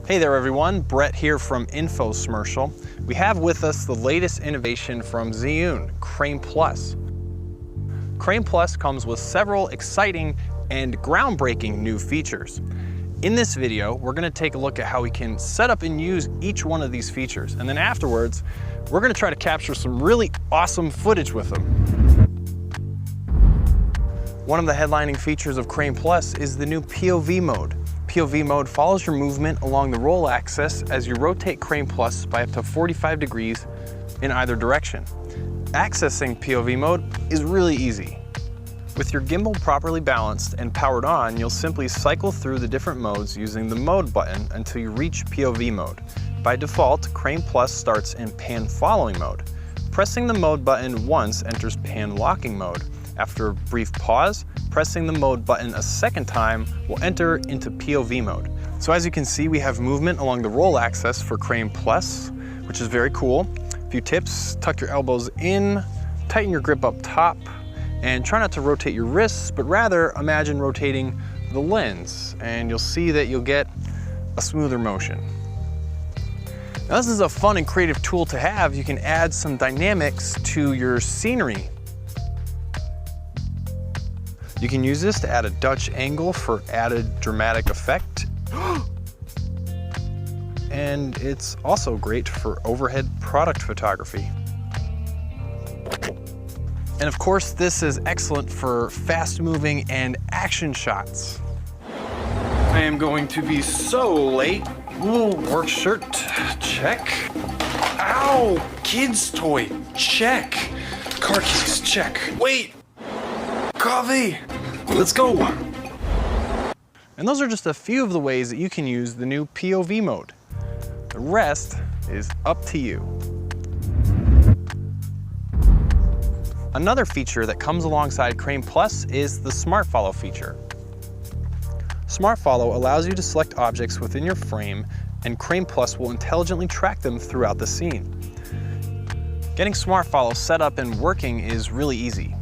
Hey there everyone, Brett here from Infosmercial. We have with us the latest innovation from zhiyun, Crane Plus. Crane Plus comes with several exciting and groundbreaking new features. In this video, we're going to take a look at how we can set up and use each one of these features, and then afterwards, we're going to try to capture some really awesome footage with them. One of the headlining features of Crane Plus is the new POV mode. POV mode follows your movement along the roll axis as you rotate Crane Plus by up to 45 degrees in either direction. Accessing POV mode is really easy. With your gimbal properly balanced and powered on, you'll simply cycle through the different modes using the mode button until you reach POV mode. By default, Crane Plus starts in pan following mode. Pressing the mode button once enters pan locking mode. After a brief pause, pressing the mode button a second time will enter into POV mode. So as you can see, we have movement along the roll axis for Crane Plus, which is very cool. A few tips: tuck your elbows in, tighten your grip up top, and try not to rotate your wrists, but rather imagine rotating the lens, and you'll see that you'll get a smoother motion. Now this is a fun and creative tool to have. You can add some dynamics to your scenery. You can use this to add a Dutch angle for added dramatic effect. And it's also great for overhead product photography. And of course, this is excellent for fast moving and action shots. I am going to be so late. Ooh, work shirt, check. Ow, kids toy, check. Car keys, check. Wait. Coffee! Let's go! And those are just a few of the ways that you can use the new POV mode. The rest is up to you. Another feature that comes alongside Crane Plus is the Smart Follow feature. Smart Follow allows you to select objects within your frame, and Crane Plus will intelligently track them throughout the scene. Getting Smart Follow set up and working is really easy.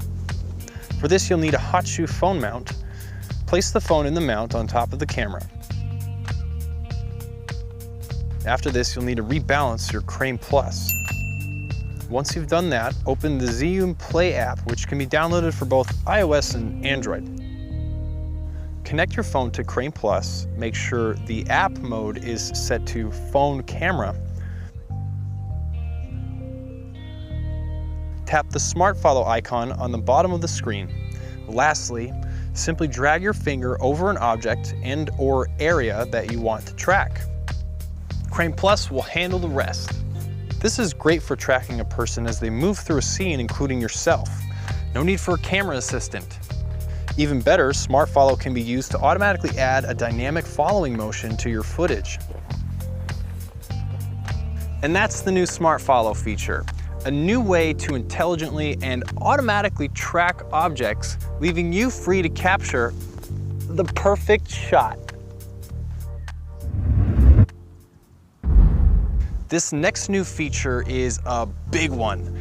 For this, you'll need a hot shoe phone mount. Place the phone in the mount on top of the camera. After this, you'll need to rebalance your Crane Plus. Once you've done that, open the zhiyun Play app, which can be downloaded for both iOS and Android. Connect your phone to Crane Plus. Make sure the app mode is set to phone camera. Tap the Smart Follow icon on the bottom of the screen. Lastly, simply drag your finger over an object and/or area that you want to track. Crane Plus will handle the rest. This is great for tracking a person as they move through a scene, including yourself. No need for a camera assistant. Even better, Smart Follow can be used to automatically add a dynamic following motion to your footage. And that's the new Smart Follow feature. A new way to intelligently and automatically track objects, leaving you free to capture the perfect shot. This next new feature is a big one,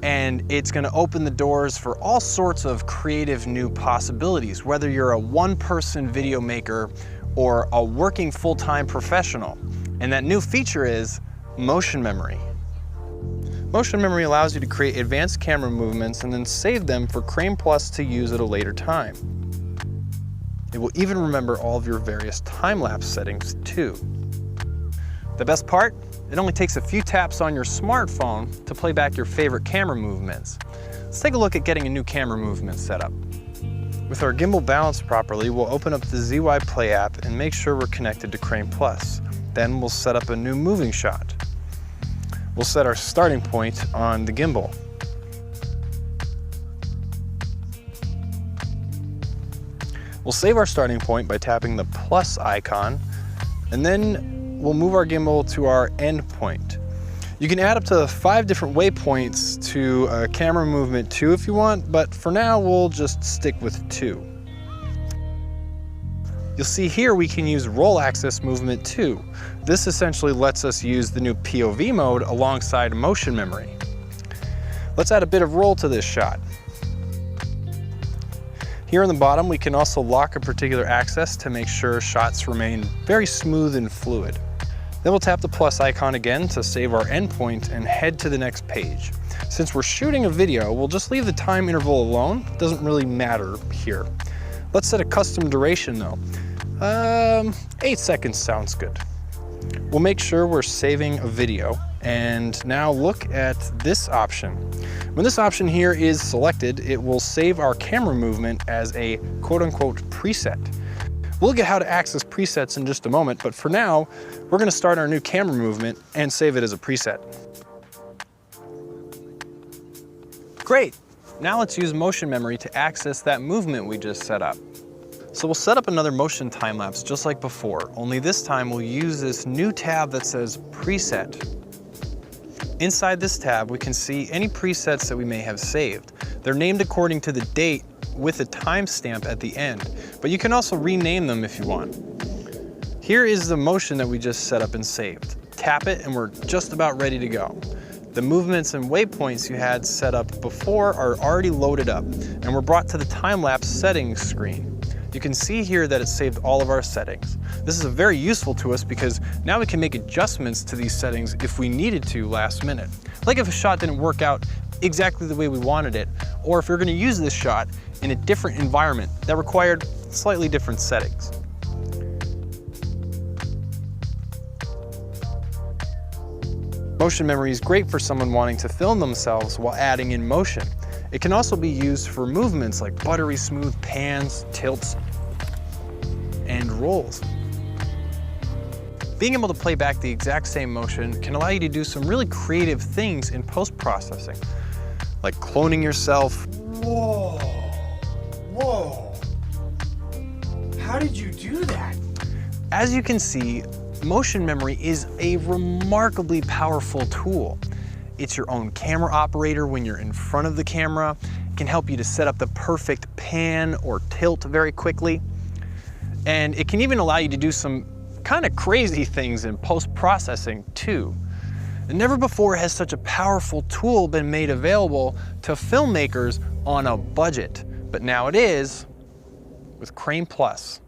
and it's going to open the doors for all sorts of creative new possibilities, whether you're a one-person video maker or a working full-time professional. And that new feature is motion memory. Motion memory allows you to create advanced camera movements and then save them for Crane Plus to use at a later time. It will even remember all of your various time-lapse settings too. The best part? It only takes a few taps on your smartphone to play back your favorite camera movements. Let's take a look at getting a new camera movement set up. With our gimbal balanced properly, we'll open up the ZY Play app and make sure we're connected to Crane Plus. Then we'll set up a new moving shot. We'll set our starting point on the gimbal. We'll save our starting point by tapping the plus icon, and then we'll move our gimbal to our end point. You can add up to 5 different waypoints to a camera movement too if you want, but for now we'll just stick with 2. You'll see here we can use roll axis movement too. This essentially lets us use the new POV mode alongside motion memory. Let's add a bit of roll to this shot. Here on the bottom, we can also lock a particular axis to make sure shots remain very smooth and fluid. Then we'll tap the plus icon again to save our endpoint and head to the next page. Since we're shooting a video, we'll just leave the time interval alone. It doesn't really matter here. Let's set a custom duration though. 8 seconds sounds good. We'll make sure we're saving a video, and now look at this option. When this option here is selected, it will save our camera movement as a quote-unquote preset. We'll look at how to access presets in just a moment, but for now, we're gonna start our new camera movement and save it as a preset. Great, now let's use motion memory to access that movement we just set up. So we'll set up another motion time lapse just like before, only this time we'll use this new tab that says Preset. Inside this tab, we can see any presets that we may have saved. They're named according to the date with a timestamp at the end, but you can also rename them if you want. Here is the motion that we just set up and saved. Tap it and we're just about ready to go. The movements and waypoints you had set up before are already loaded up, and we're brought to the time-lapse settings screen. You can see here that it saved all of our settings. This is very useful to us because now we can make adjustments to these settings if we needed to last minute. Like if a shot didn't work out exactly the way we wanted it, or if we're gonna use this shot in a different environment that required slightly different settings. Motion memory is great for someone wanting to film themselves while adding in motion. It can also be used for movements like buttery smooth pans, tilts, and rolls. Being able to play back the exact same motion can allow you to do some really creative things in post-processing, like cloning yourself. Whoa, whoa, how did you do that? As you can see, motion memory is a remarkably powerful tool. It's your own camera operator when you're in front of the camera. It can help you to set up the perfect pan or tilt very quickly. And it can even allow you to do some kind of crazy things in post-processing too. And never before has such a powerful tool been made available to filmmakers on a budget, but now it is with Crane Plus.